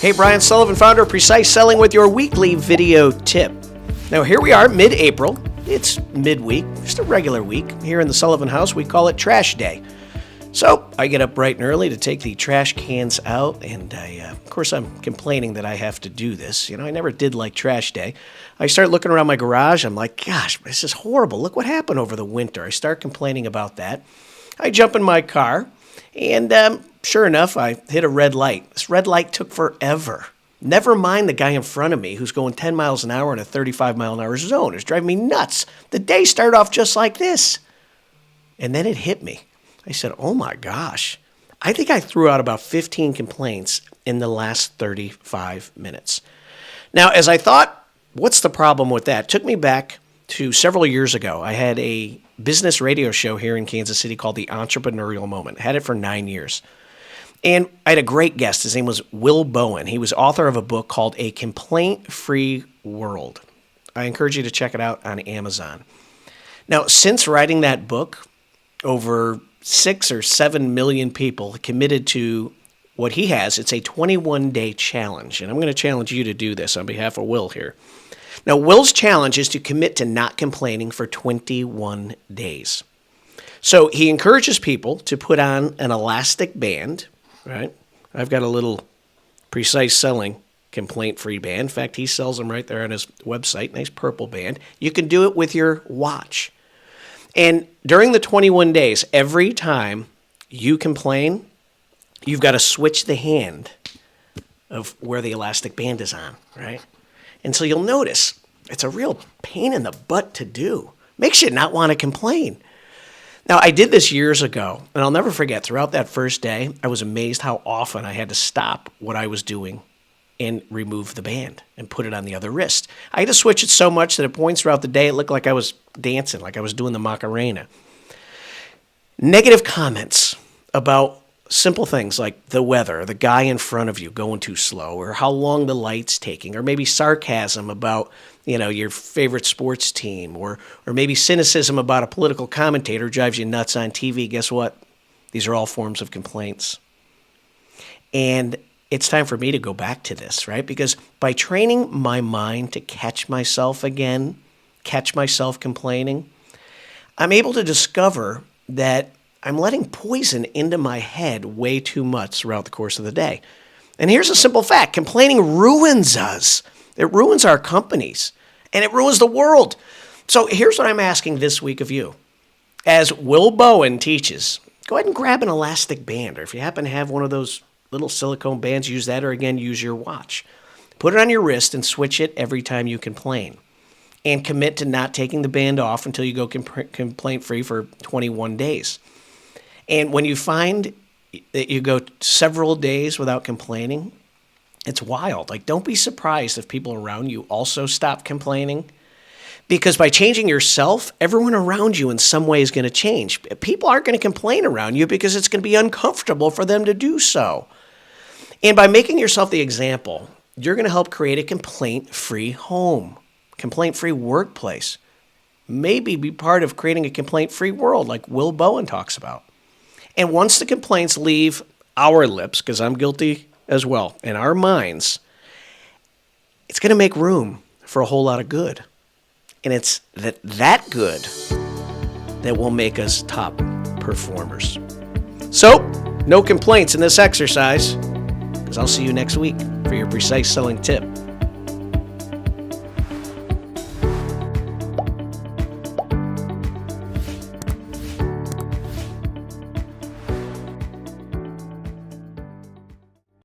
Hey, Brian Sullivan, founder of Precise Selling with your weekly video tip. Now, here we are, mid-April. It's midweek, just a regular week. Here in the Sullivan house, we call it Trash Day. So I get up bright and early to take the trash cans out, and of course, I'm complaining that I have to do this. I never did like Trash Day. I start looking around my garage. I'm like, gosh, this is horrible. Look what happened over the winter. I start complaining about that. I jump in my car, and sure enough, I hit a red light. This red light took forever. Never mind the guy in front of me who's going 10 miles an hour in a 35-mile-an-hour zone. It's driving me nuts. The day started off just like this. And then it hit me. I said, oh my gosh. I think I threw out about 15 complaints in the last 35 minutes. Now, as I thought, what's the problem with that? It took me back to several years ago. I had a business radio show here in Kansas City called the Entrepreneurial Moment. I had it for 9 years. And I had a great guest. His name was Will Bowen. He was author of a book called A Complaint-Free World. I encourage you to check it out on Amazon. Now, since writing that book, over 6 or 7 million people committed to what he has. It's a 21-day challenge. And I'm going to challenge you to do this on behalf of Will here. Now, Will's challenge is to commit to not complaining for 21 days. So he encourages people to put on an elastic band, right? I've got a little Precise Selling complaint-free band. In fact, he sells them right there on his website, nice purple band. You can do it with your watch. And during the 21 days, every time you complain, you've got to switch the hand of where the elastic band is on, right? And so you'll notice it's a real pain in the butt to do. Makes you not want to complain. Now, I did this years ago, and I'll never forget, throughout that first day, I was amazed how often I had to stop what I was doing and remove the band and put it on the other wrist. I had to switch it so much that at points throughout the day, it looked like I was dancing, like I was doing the Macarena. Negative comments about simple things like the weather, the guy in front of you going too slow, or how long the light's taking, or maybe sarcasm about your favorite sports team, or maybe cynicism about a political commentator drives you nuts on TV. Guess what? These are all forms of complaints. And it's time for me to go back to this, right? Because by training my mind to catch myself again, catch myself complaining, I'm able to discover that I'm letting poison into my head way too much throughout the course of the day. And here's a simple fact. Complaining ruins us. It ruins our companies, and it ruins the world. So here's what I'm asking this week of you. As Will Bowen teaches, go ahead and grab an elastic band, or if you happen to have one of those little silicone bands, use that, or again, use your watch. Put it on your wrist and switch it every time you complain. And commit to not taking the band off until you go complaint-free for 21 days. And when you find that you go several days without complaining, it's wild. Don't be surprised if people around you also stop complaining. Because by changing yourself, everyone around you in some way is going to change. People aren't going to complain around you because it's going to be uncomfortable for them to do so. And by making yourself the example, you're going to help create a complaint-free home, complaint-free workplace. Maybe be part of creating a complaint-free world like Will Bowen talks about. And once the complaints leave our lips, because I'm guilty as well, in our minds, it's going to make room for a whole lot of good. And it's that good that will make us top performers. So, no complaints in this exercise, because I'll see you next week for your Precise Selling tip.